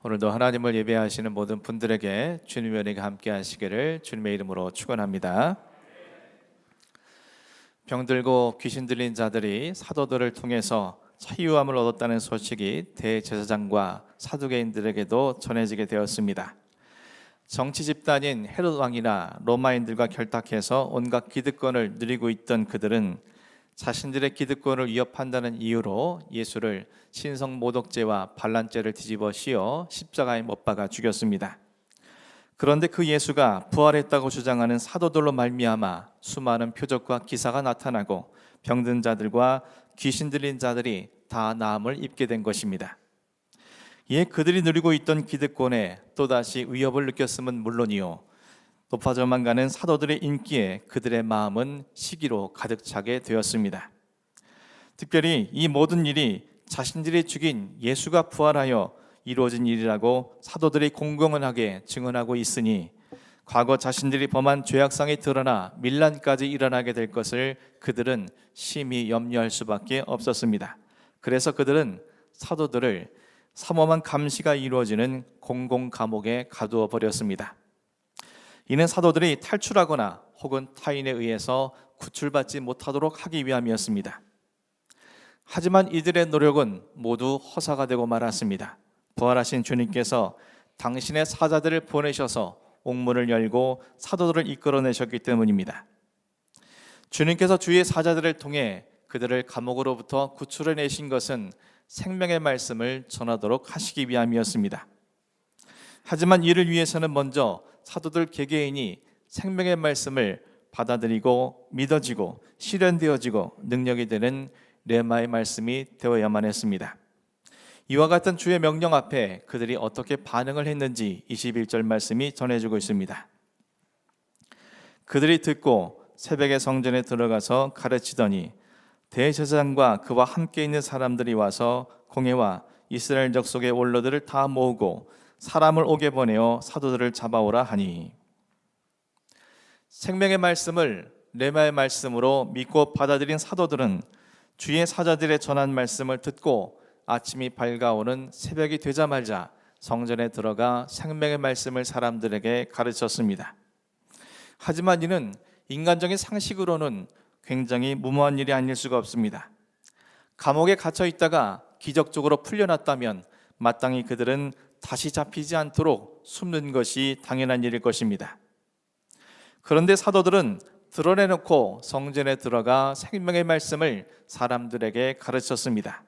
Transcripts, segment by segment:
오늘도 하나님을 예배하시는 모든 분들에게 주님의 은혜가 함께 하시기를 주님의 이름으로 축원합니다. 병들고 귀신 들린 자들이 사도들을 통해서 자유함을 얻었다는 소식이 대제사장과 사두개인들에게도 전해지게 되었습니다. 정치 집단인 헤롯 왕이나 로마인들과 결탁해서 온갖 기득권을 누리고 있던 그들은 자신들의 기득권을 위협한다는 이유로 예수를 신성모독죄와 반란죄를 뒤집어 씌워 십자가에 못 박아 죽였습니다. 그런데 그 예수가 부활했다고 주장하는 사도들로 말미암아 수많은 표적과 기사가 나타나고 병든 자들과 귀신 들린 자들이 다 나음을 입게 된 것입니다. 이에 그들이 누리고 있던 기득권에 또다시 위협을 느꼈음은 물론이요, 높아져만 가는 사도들의 인기에 그들의 마음은 시기로 가득 차게 되었습니다. 특별히 이 모든 일이 자신들이 죽인 예수가 부활하여 이루어진 일이라고 사도들이 공공연하게 증언하고 있으니 과거 자신들이 범한 죄악상이 드러나 밀란까지 일어나게 될 것을 그들은 심히 염려할 수밖에 없었습니다. 그래서 그들은 사도들을 삼엄한 감시가 이루어지는 공공 감옥에 가두어 버렸습니다. 이는 사도들이 탈출하거나 혹은 타인에 의해서 구출받지 못하도록 하기 위함이었습니다. 하지만 이들의 노력은 모두 허사가 되고 말았습니다. 부활하신 주님께서 당신의 사자들을 보내셔서 옥문을 열고 사도들을 이끌어내셨기 때문입니다. 주님께서 주의 사자들을 통해 그들을 감옥으로부터 구출해내신 것은 생명의 말씀을 전하도록 하시기 위함이었습니다. 하지만 이를 위해서는 먼저 사도들 개개인이 생명의 말씀을 받아들이고 믿어지고 실현되어지고 능력이 되는 레마의 말씀이 되어야만 했습니다. 이와 같은 주의 명령 앞에 그들이 어떻게 반응을 했는지 21절 말씀이 전해주고 있습니다. 그들이 듣고 새벽에 성전에 들어가서 가르치더니 대제사장과 그와 함께 있는 사람들이 와서 공회와 이스라엘 족속의 원로들을 다 모으고 사람을 오게 보내어 사도들을 잡아오라 하니, 생명의 말씀을 레마의 말씀으로 믿고 받아들인 사도들은 주의 사자들의 전한 말씀을 듣고 아침이 밝아오는 새벽이 되자마자 성전에 들어가 생명의 말씀을 사람들에게 가르쳤습니다. 하지만 이는 인간적인 상식으로는 굉장히 무모한 일이 아닐 수가 없습니다. 감옥에 갇혀 있다가 기적적으로 풀려났다면 마땅히 그들은 다시 잡히지 않도록 숨는 것이 당연한 일일 것입니다. 그런데 사도들은 드러내놓고 성전에 들어가 생명의 말씀을 사람들에게 가르쳤습니다.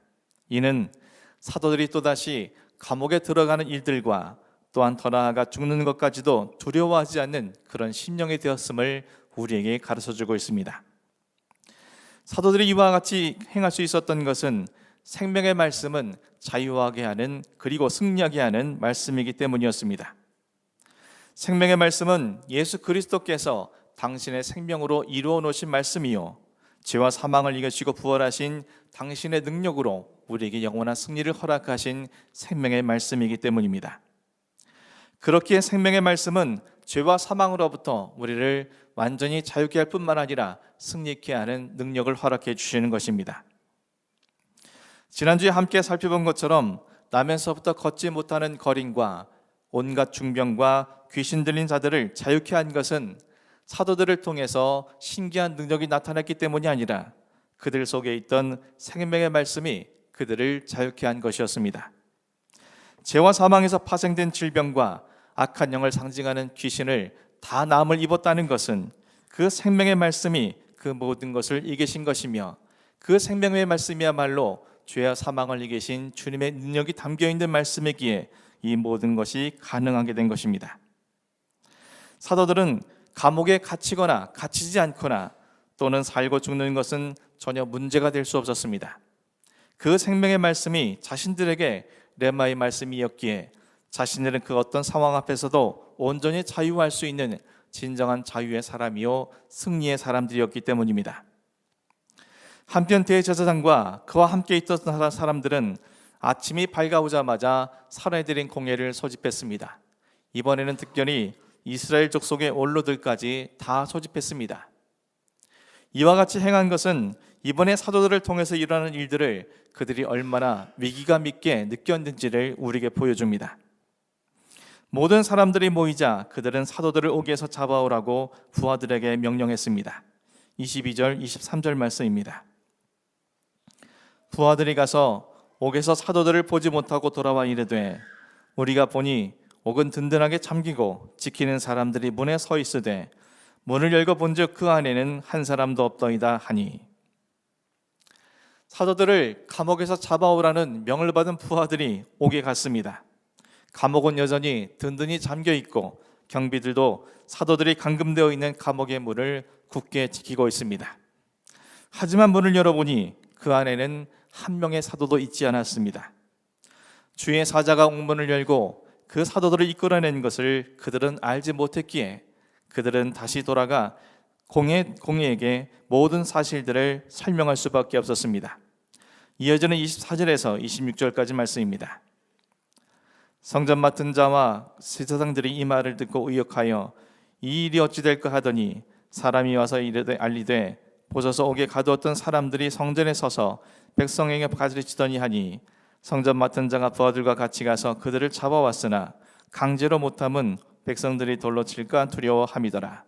이는 사도들이 또다시 감옥에 들어가는 일들과 또한 더 나아가 죽는 것까지도 두려워하지 않는 그런 심령이 되었음을 우리에게 가르쳐주고 있습니다. 사도들이 이와 같이 행할 수 있었던 것은 생명의 말씀은 자유하게 하는, 그리고 승리하게 하는 말씀이기 때문이었습니다. 생명의 말씀은 예수 그리스도께서 당신의 생명으로 이루어 놓으신 말씀이요, 죄와 사망을 이기시고 부활하신 당신의 능력으로 우리에게 영원한 승리를 허락하신 생명의 말씀이기 때문입니다. 그렇기에 생명의 말씀은 죄와 사망으로부터 우리를 완전히 자유케 할 뿐만 아니라 승리케 하는 능력을 허락해 주시는 것입니다. 지난주에 함께 살펴본 것처럼 나면서부터 걷지 못하는 거린과 온갖 중병과 귀신 들린 자들을 자유케 한 것은 사도들을 통해서 신기한 능력이 나타났기 때문이 아니라 그들 속에 있던 생명의 말씀이 그들을 자유케 한 것이었습니다. 죄와 사망에서 파생된 질병과 악한 영을 상징하는 귀신을 다 나음을 입었다는 것은 그 생명의 말씀이 그 모든 것을 이기신 것이며, 그 생명의 말씀이야말로 죄와 사망을 이기신 주님의 능력이 담겨있는 말씀이기에 이 모든 것이 가능하게 된 것입니다. 사도들은 감옥에 갇히거나 갇히지 않거나 또는 살고 죽는 것은 전혀 문제가 될 수 없었습니다. 그 생명의 말씀이 자신들에게 레마의 말씀이었기에 자신들은 그 어떤 상황 앞에서도 온전히 자유할 수 있는 진정한 자유의 사람이요 승리의 사람들이었기 때문입니다. 한편 대제사장과 그와 함께 있던 사람들은 아침이 밝아오자마자 살해드린 공회를 소집했습니다. 이번에는 특별히 이스라엘 족속의 원로들까지 다 소집했습니다. 이와 같이 행한 것은 이번에 사도들을 통해서 일어나는 일들을 그들이 얼마나 위기감 있게 느꼈는지를 우리에게 보여줍니다. 모든 사람들이 모이자 그들은 사도들을 옥에서 잡아오라고 부하들에게 명령했습니다. 22절, 23절 말씀입니다. 부하들이 가서 옥에서 사도들을 보지 못하고 돌아와 이르되 우리가 보니 옥은 든든하게 잠기고 지키는 사람들이 문에 서 있으되 문을 열고 본즉 그 안에는 한 사람도 없더이다 하니, 사도들을 감옥에서 잡아오라는 명을 받은 부하들이 옥에 갔습니다. 감옥은 여전히 든든히 잠겨 있고 경비들도 사도들이 감금되어 있는 감옥의 문을 굳게 지키고 있습니다. 하지만 문을 열어보니 그 안에는 한 명의 사도도 있지 않았습니다. 주의 사자가 옥문을 열고 그 사도들을 이끌어낸 것을 그들은 알지 못했기에 그들은 다시 돌아가 공예에게 모든 사실들을 설명할 수밖에 없었습니다. 이어지는 24절에서 26절까지 말씀입니다. 성전 맡은 자와 제사장들이 이 말을 듣고 의역하여 이 일이 어찌 될까 하더니 사람이 와서 이르되 알리되 보소서 옥에 가두었던 사람들이 성전에 서서 백성에게 가르치더니 하니 성전 맡은 자가 부하들과 같이 가서 그들을 잡아왔으나 강제로 못함은 백성들이 돌로 칠까 두려워함이더라.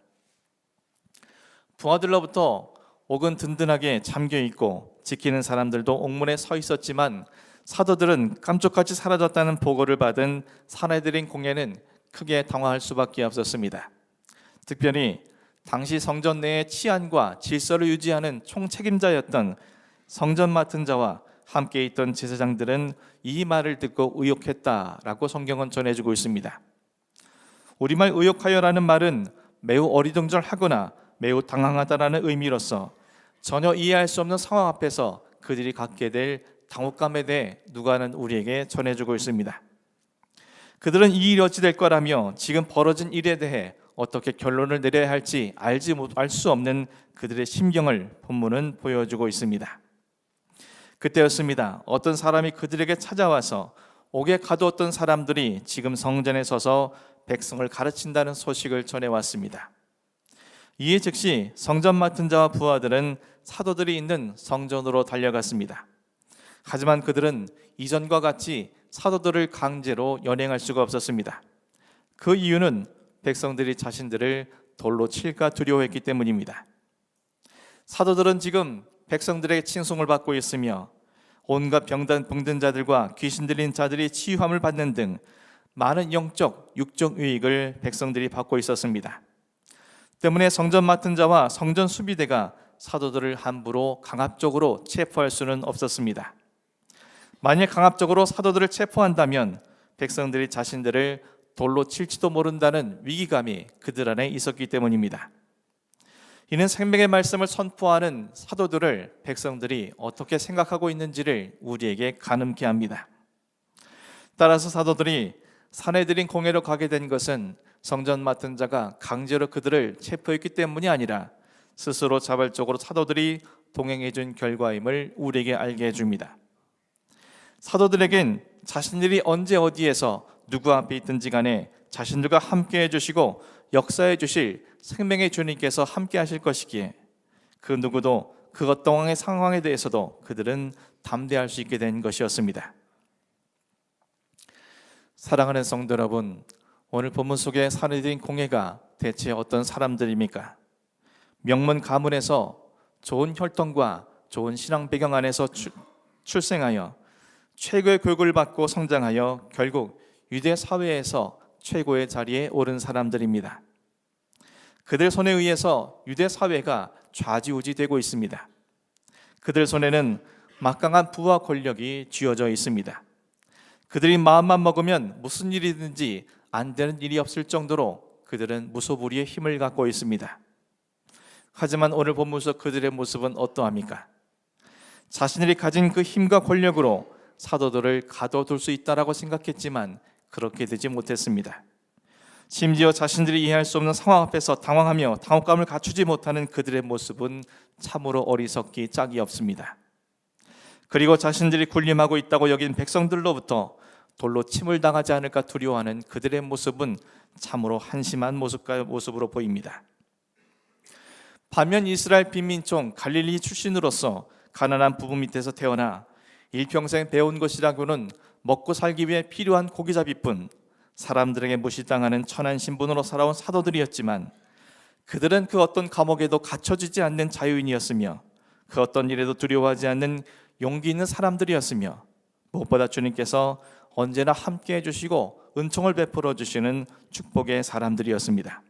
부하들로부터 옥은 든든하게 잠겨 있고 지키는 사람들도 옥문에 서 있었지만 사도들은 깜짝같이 사라졌다는 보고를 받은 사내들인 공예는 크게 당황할 수밖에 없었습니다. 특별히 당시 성전 내의 치안과 질서를 유지하는 총책임자였던 성전 맡은 자와 함께 있던 제사장들은 이 말을 듣고 의혹했다라고 성경은 전해주고 있습니다. 우리말 의혹하여라는 말은 매우 어리둥절하거나 매우 당황하다라는 의미로서 전혀 이해할 수 없는 상황 앞에서 그들이 갖게 될 당혹감에 대해 누가는 우리에게 전해주고 있습니다. 그들은 이 일이 어찌 될 거라며 지금 벌어진 일에 대해 어떻게 결론을 내려야 할지 알 수 없는 그들의 심경을 본문은 보여주고 있습니다. 그때였습니다. 어떤 사람이 그들에게 찾아와서 옥에 가두었던 사람들이 지금 성전에 서서 백성을 가르친다는 소식을 전해왔습니다. 이에 즉시 성전 맡은 자와 부하들은 사도들이 있는 성전으로 달려갔습니다. 하지만 그들은 이전과 같이 사도들을 강제로 연행할 수가 없었습니다. 그 이유는 백성들이 자신들을 돌로 칠까 두려워했기 때문입니다. 사도들은 지금 백성들에게 칭송을 받고 있으며 온갖 병든 자들과 귀신 들린 자들이 치유함을 받는 등 많은 영적, 육적 유익을 백성들이 받고 있었습니다. 때문에 성전 맡은 자와 성전 수비대가 사도들을 함부로 강압적으로 체포할 수는 없었습니다. 만약 강압적으로 사도들을 체포한다면 백성들이 자신들을 돌로 칠지도 모른다는 위기감이 그들 안에 있었기 때문입니다. 이는 생명의 말씀을 선포하는 사도들을 백성들이 어떻게 생각하고 있는지를 우리에게 가늠케 합니다. 따라서 사도들이 사내들인 공회로 가게 된 것은 성전 맡은 자가 강제로 그들을 체포했기 때문이 아니라 스스로 자발적으로 사도들이 동행해 준 결과임을 우리에게 알게 해줍니다. 사도들에겐 자신들이 언제 어디에서 누구 앞에 있든지 간에 자신들과 함께 해주시고 역사해 주실 생명의 주님께서 함께 하실 것이기에 그 누구도 그 어떠한 상황에 대해서도 그들은 담대할 수 있게 된 것이었습니다. 사랑하는 성도 여러분, 오늘 본문 속의 사내들인 공예가 대체 어떤 사람들입니까? 명문 가문에서 좋은 혈통과 좋은 신앙 배경 안에서 출생하여 최고의 교육을 받고 성장하여 결국 유대 사회에서 최고의 자리에 오른 사람들입니다. 그들 손에 의해서 유대 사회가 좌지우지되고 있습니다. 그들 손에는 막강한 부와 권력이 쥐어져 있습니다. 그들이 마음만 먹으면 무슨 일이든지 안 되는 일이 없을 정도로 그들은 무소불위의 힘을 갖고 있습니다. 하지만 오늘 본문 속 그들의 모습은 어떠합니까? 자신들이 가진 그 힘과 권력으로 사도들을 가둬둘 수 있다라고 생각했지만 그렇게 되지 못했습니다. 심지어 자신들이 이해할 수 없는 상황 앞에서 당황하며 당혹감을 갖추지 못하는 그들의 모습은 참으로 어리석기 짝이 없습니다. 그리고 자신들이 군림하고 있다고 여긴 백성들로부터 돌로 침을 당하지 않을까 두려워하는 그들의 모습은 참으로 한심한 모습으로 보입니다. 반면 이스라엘 빈민촌 갈릴리 출신으로서 가난한 부부 밑에서 태어나 일평생 배운 것이라고는 먹고 살기 위해 필요한 고기잡이뿐 사람들에게 무시당하는 천한 신분으로 살아온 사도들이었지만 그들은 그 어떤 감옥에도 갇혀지지 않는 자유인이었으며 그 어떤 일에도 두려워하지 않는 용기 있는 사람들이었으며 무엇보다 주님께서 언제나 함께 해주시고 은총을 베풀어 주시는 축복의 사람들이었습니다.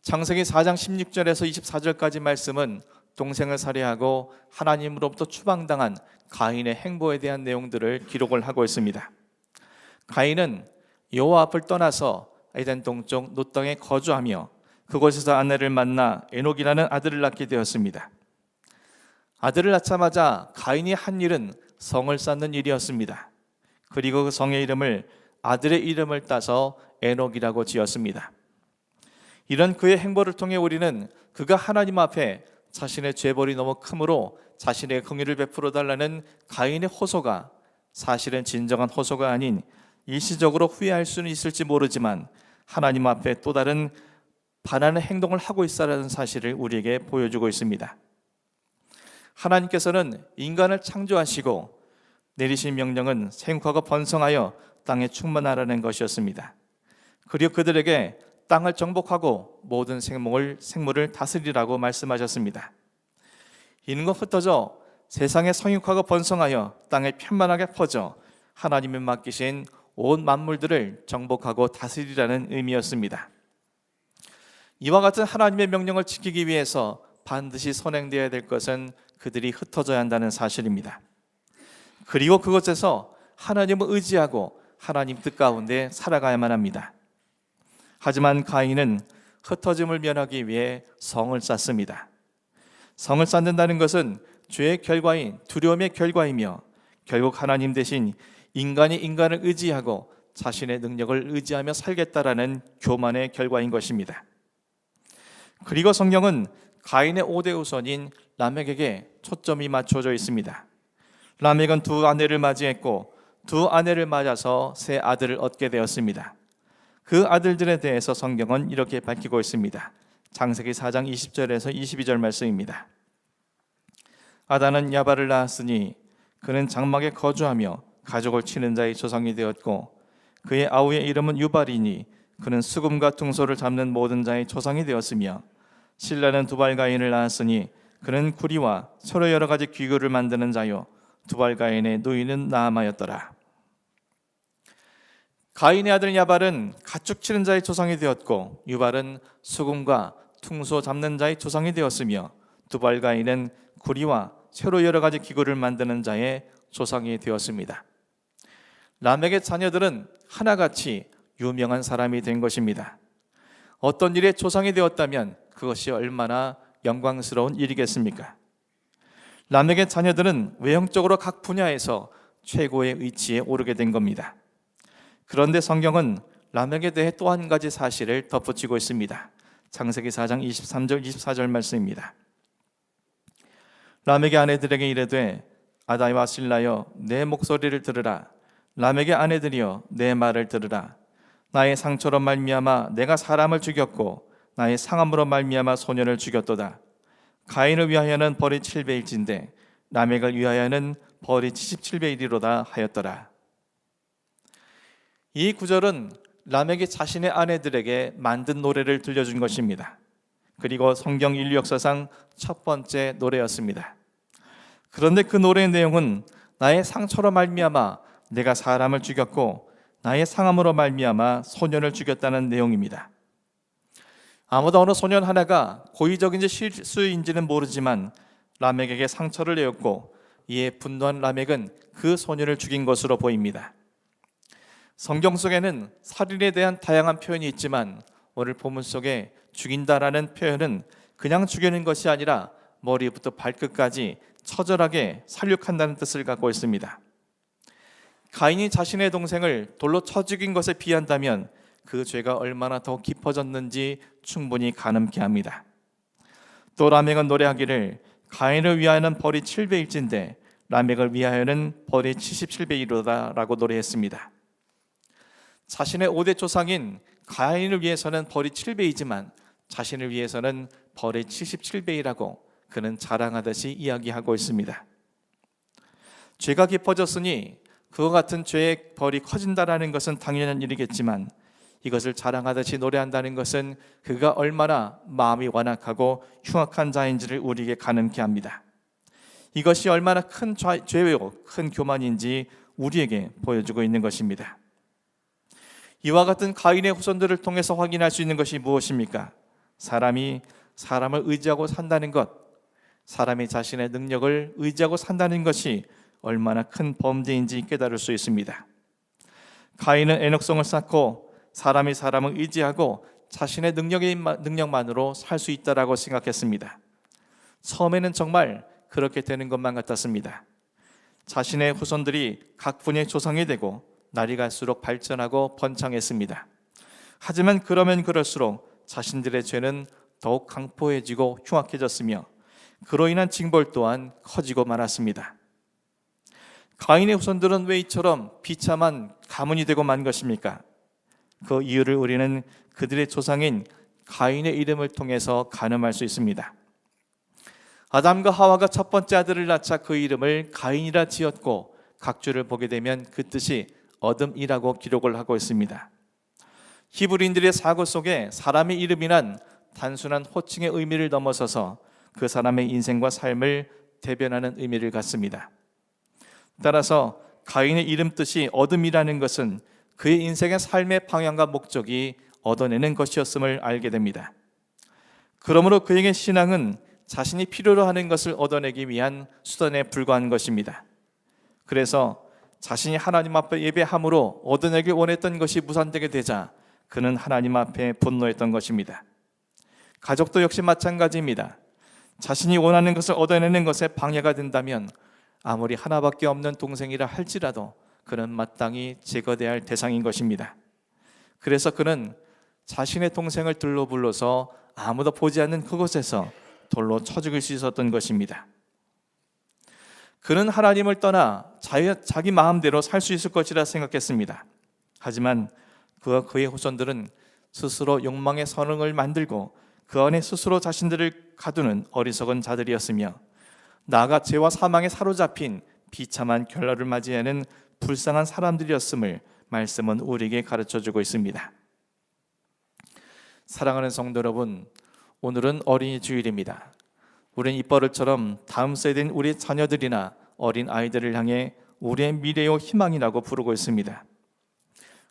창세기 4장 16절에서 24절까지 말씀은 동생을 살해하고 하나님으로부터 추방당한 가인의 행보에 대한 내용들을 기록을 하고 있습니다. 가인은 여호와 앞을 떠나서 에덴 동쪽 놋 땅에 거주하며 그곳에서 아내를 만나 에녹이라는 아들을 낳게 되었습니다. 아들을 낳자마자 가인이 한 일은 성을 쌓는 일이었습니다. 그리고 그 성의 이름을 아들의 이름을 따서 에녹이라고 지었습니다. 이런 그의 행보를 통해 우리는 그가 하나님 앞에 자신의 죄벌이 너무 크므로 자신의 긍휼을 베풀어 달라는 가인의 호소가 사실은 진정한 호소가 아닌 일시적으로 후회할 수는 있을지 모르지만 하나님 앞에 또 다른 반하는 행동을 하고 있다는 사실을 우리에게 보여주고 있습니다. 하나님께서는 인간을 창조하시고 내리신 명령은 생육하고 번성하여 땅에 충만하라는 것이었습니다. 그리고 그들에게 땅을 정복하고 모든 생물을 다스리라고 말씀하셨습니다. 이는 흩어져 세상에 성육하고 번성하여 땅에 편만하게 퍼져 하나님이 맡기신 온 만물들을 정복하고 다스리라는 의미였습니다. 이와 같은 하나님의 명령을 지키기 위해서 반드시 선행되어야 될 것은 그들이 흩어져야 한다는 사실입니다. 그리고 그곳에서 하나님을 의지하고 하나님 뜻 가운데 살아가야만 합니다. 하지만 가인은 흩어짐을 면하기 위해 성을 쌓습니다. 성을 쌓는다는 것은 죄의 결과인 두려움의 결과이며 결국 하나님 대신 인간이 인간을 의지하고 자신의 능력을 의지하며 살겠다라는 교만의 결과인 것입니다. 그리고 성경은 가인의 5대 우선인 라멕에게 초점이 맞춰져 있습니다. 라멕은 두 아내를 맞이했고 두 아내를 맞아서 세 아들을 얻게 되었습니다. 그 아들들에 대해서 성경은 이렇게 밝히고 있습니다. 창세기 4장 20절에서 22절 말씀입니다. 아다는 야발을 낳았으니 그는 장막에 거주하며 가족을 치는 자의 조상이 되었고 그의 아우의 이름은 유발이니 그는 수금과 퉁소를 잡는 모든 자의 조상이 되었으며 실라는 두발가인을 낳았으니 그는 구리와 서로 여러 가지 귀구를 만드는 자요 두발가인의 누이는 나아마였더라. 가인의 아들 야발은 가축 치는 자의 조상이 되었고 유발은 수금과 퉁소 잡는 자의 조상이 되었으며 두발가인은 구리와 새로 여러 가지 기구를 만드는 자의 조상이 되었습니다. 라멕의 자녀들은 하나같이 유명한 사람이 된 것입니다. 어떤 일에 조상이 되었다면 그것이 얼마나 영광스러운 일이겠습니까? 라멕의 자녀들은 외형적으로 각 분야에서 최고의 위치에 오르게 된 겁니다. 그런데 성경은 라멕에 대해 또 한 가지 사실을 덧붙이고 있습니다. 창세기 4장 23절 24절 말씀입니다. 라멕의 아내들에게 이르되 아다와 실라여 내 목소리를 들으라. 라멕의 아내들이여 내 말을 들으라. 나의 상처로 말미암아 내가 사람을 죽였고 나의 상함으로 말미암아 소년을 죽였도다. 가인을 위하여는 벌이 7배일진데 라멕을 위하여는 벌이 77배이리로다 하였더라. 이 구절은 라멕이 자신의 아내들에게 만든 노래를 들려준 것입니다. 그리고 성경 인류 역사상 첫 번째 노래였습니다. 그런데 그 노래의 내용은 나의 상처로 말미암아 내가 사람을 죽였고 나의 상함으로 말미암아 소년을 죽였다는 내용입니다. 아무도 어느 소년 하나가 고의적인지 실수인지는 모르지만 라멕에게 상처를 내었고 이에 분노한 라멕은 그 소년을 죽인 것으로 보입니다. 성경 속에는 살인에 대한 다양한 표현이 있지만 오늘 본문 속에 죽인다라는 표현은 그냥 죽이는 것이 아니라 머리부터 발끝까지 처절하게 살육한다는 뜻을 갖고 있습니다. 가인이 자신의 동생을 돌로 쳐 죽인 것에 비한다면 그 죄가 얼마나 더 깊어졌는지 충분히 가늠케 합니다. 또 라멕은 노래하기를 가인을 위하여는 벌이 7배일진데 라멕을 위하여는 벌이 77배이로다 라고 노래했습니다. 자신의 5대 조상인 가인을 위해서는 벌이 7배이지만 자신을 위해서는 벌이 77배이라고 그는 자랑하듯이 이야기하고 있습니다. 죄가 깊어졌으니 그와 같은 죄의 벌이 커진다라는 것은 당연한 일이겠지만 이것을 자랑하듯이 노래한다는 것은 그가 얼마나 마음이 완악하고 흉악한 자인지를 우리에게 가늠케 합니다. 이것이 얼마나 큰 죄요 큰 교만인지 우리에게 보여주고 있는 것입니다. 이와 같은 가인의 후손들을 통해서 확인할 수 있는 것이 무엇입니까? 사람이 사람을 의지하고 산다는 것, 사람이 자신의 능력을 의지하고 산다는 것이 얼마나 큰 범죄인지 깨달을 수 있습니다. 가인은 에녹성을 쌓고 사람이 사람을 의지하고 자신의 능력만으로 살 수 있다라고 생각했습니다. 처음에는 정말 그렇게 되는 것만 같았습니다. 자신의 후손들이 각 분의 조상이 되고 날이 갈수록 발전하고 번창했습니다. 하지만 그러면 그럴수록 자신들의 죄는 더욱 강포해지고 흉악해졌으며 그로 인한 징벌 또한 커지고 말았습니다. 가인의 후손들은 왜 이처럼 비참한 가문이 되고 만 것입니까? 그 이유를 우리는 그들의 조상인 가인의 이름을 통해서 가늠할 수 있습니다. 아담과 하와가 첫 번째 아들을 낳자 그 이름을 가인이라 지었고 각주를 보게 되면 그 뜻이 어둠이라고 기록을 하고 있습니다. 히브리인들의 사고 속에 사람의 이름이란 단순한 호칭의 의미를 넘어서서 그 사람의 인생과 삶을 대변하는 의미를 갖습니다. 따라서 가인의 이름 뜻이 어둠이라는 것은 그의 인생의 삶의 방향과 목적이 얻어내는 것이었음을 알게 됩니다. 그러므로 그에게 신앙은 자신이 필요로 하는 것을 얻어내기 위한 수단에 불과한 것입니다. 그래서 자신이 하나님 앞에 예배함으로 얻어내길 원했던 것이 무산되게 되자 그는 하나님 앞에 분노했던 것입니다. 가족도 역시 마찬가지입니다. 자신이 원하는 것을 얻어내는 것에 방해가 된다면 아무리 하나밖에 없는 동생이라 할지라도 그는 마땅히 제거돼야 할 대상인 것입니다. 그래서 그는 자신의 동생을 들로 불러서 아무도 보지 않는 그곳에서 돌로 쳐 죽일 수 있었던 것입니다. 그는 하나님을 떠나 자기 마음대로 살 수 있을 것이라 생각했습니다. 하지만 그와 그의 후손들은 스스로 욕망의 선응을 만들고 그 안에 스스로 자신들을 가두는 어리석은 자들이었으며 나아가 죄와 사망에 사로잡힌 비참한 결론을 맞이하는 불쌍한 사람들이었음을 말씀은 우리에게 가르쳐주고 있습니다. 사랑하는 성도 여러분, 오늘은 어린이 주일입니다. 우리는 이 버릇처럼 다음 세대인 우리 자녀들이나 어린 아이들을 향해 우리의 미래요 희망이라고 부르고 있습니다.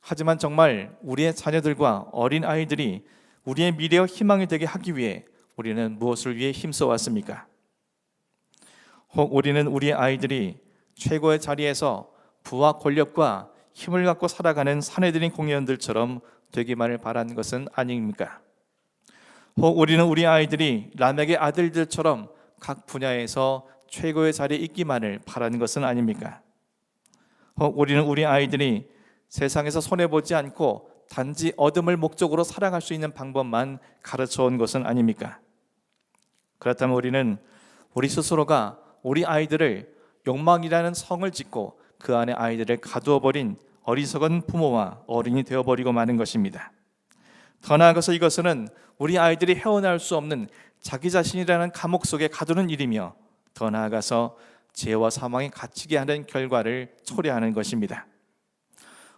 하지만 정말 우리의 자녀들과 어린 아이들이 우리의 미래요 희망이 되게 하기 위해 우리는 무엇을 위해 힘써 왔습니까? 혹 우리는 우리의 아이들이 최고의 자리에서 부와 권력과 힘을 갖고 살아가는 사내들인 공회원들처럼 되기만을 바라는 것은 아닙니까? 혹 우리는 우리 아이들이 라멕의 아들들처럼 각 분야에서 최고의 자리에 있기만을 바라는 것은 아닙니까? 혹 우리는 우리 아이들이 세상에서 손해보지 않고 단지 얻음을 목적으로 살아갈 수 있는 방법만 가르쳐온 것은 아닙니까? 그렇다면 우리는 우리 스스로가 우리 아이들을 욕망이라는 성을 짓고 그 안에 아이들을 가두어버린 어리석은 부모와 어린이 되어버리고 마는 것입니다. 더 나아가서 이것은 우리 아이들이 헤어나올 수 없는 자기 자신이라는 감옥 속에 가두는 일이며 더 나아가서 죄와 사망에 갇히게 하는 결과를 초래하는 것입니다.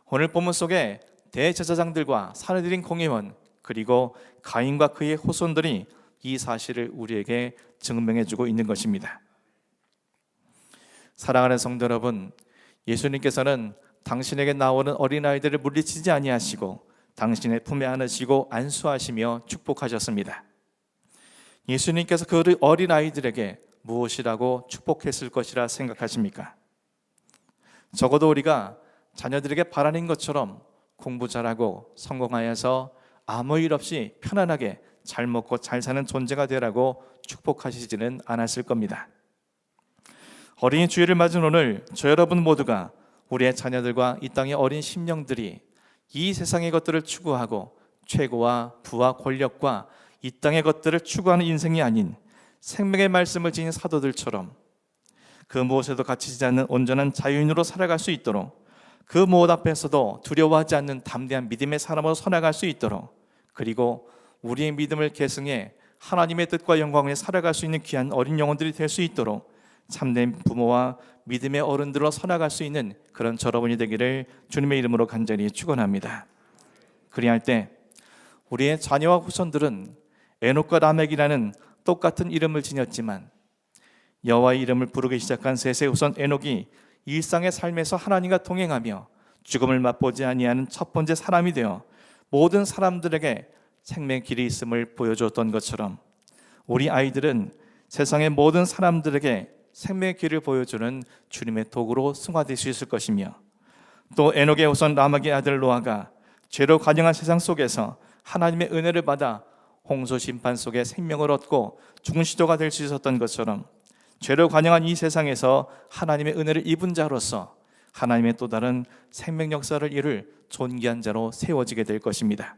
오늘 본문 속에 대제사장들과 사내들인 공회원 그리고 가인과 그의 후손들이 이 사실을 우리에게 증명해주고 있는 것입니다. 사랑하는 성도 여러분, 예수님께서는 당신에게 나오는 어린아이들을 물리치지 아니하시고 당신의 품에 안으시고 안수하시며 축복하셨습니다. 예수님께서 그 어린아이들에게 무엇이라고 축복했을 것이라 생각하십니까? 적어도 우리가 자녀들에게 바라는 것처럼 공부 잘하고 성공하여서 아무 일 없이 편안하게 잘 먹고 잘 사는 존재가 되라고 축복하시지는 않았을 겁니다. 어린이 주일을 맞은 오늘 저 여러분 모두가 우리의 자녀들과 이 땅의 어린 심령들이 이 세상의 것들을 추구하고 최고와 부와 권력과 이 땅의 것들을 추구하는 인생이 아닌 생명의 말씀을 지닌 사도들처럼 그 무엇에도 갇히지 않는 온전한 자유인으로 살아갈 수 있도록 그 무엇 앞에서도 두려워하지 않는 담대한 믿음의 사람으로 살아갈 수 있도록 그리고 우리의 믿음을 계승해 하나님의 뜻과 영광을 살아갈 수 있는 귀한 어린 영혼들이 될 수 있도록 참된 부모와 믿음의 어른들로 서나갈 수 있는 그런 여러분이 되기를 주님의 이름으로 간절히 축원합니다. 그리할 때 우리의 자녀와 후손들은 에녹과 라멕이라는 똑같은 이름을 지녔지만 여호와의 이름을 부르기 시작한 셋의 후손 에녹이 일상의 삶에서 하나님과 동행하며 죽음을 맛보지 아니하는 첫 번째 사람이 되어 모든 사람들에게 생명의 길이 있음을 보여주었던 것처럼 우리 아이들은 세상의 모든 사람들에게 생명의 길을 보여주는 주님의 도구로 승화될 수 있을 것이며, 또 에녹의 후손 라멕의 아들 노아가 죄로 관영한 세상 속에서 하나님의 은혜를 받아 홍수 심판 속에 생명을 얻고 죽은 시조가 될 수 있었던 것처럼 죄로 관영한 이 세상에서 하나님의 은혜를 입은 자로서 하나님의 또 다른 생명 역사를 이룰 존귀한 자로 세워지게 될 것입니다.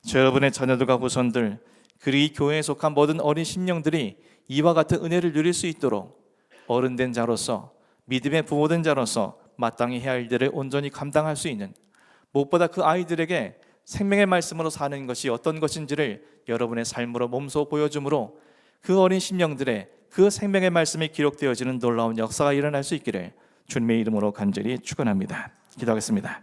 저 여러분의 자녀들과 후손들, 그리고 이 교회에 속한 모든 어린 심령들이 이와 같은 은혜를 누릴 수 있도록 어른된 자로서, 믿음의 부모된 자로서 마땅히 해야 할 일들을 온전히 감당할 수 있는, 무엇보다 그 아이들에게 생명의 말씀으로 사는 것이 어떤 것인지를 여러분의 삶으로 몸소 보여주므로 그 어린 심령들의 그 생명의 말씀이 기록되어지는 놀라운 역사가 일어날 수 있기를 주님의 이름으로 간절히 축원합니다. 기도하겠습니다.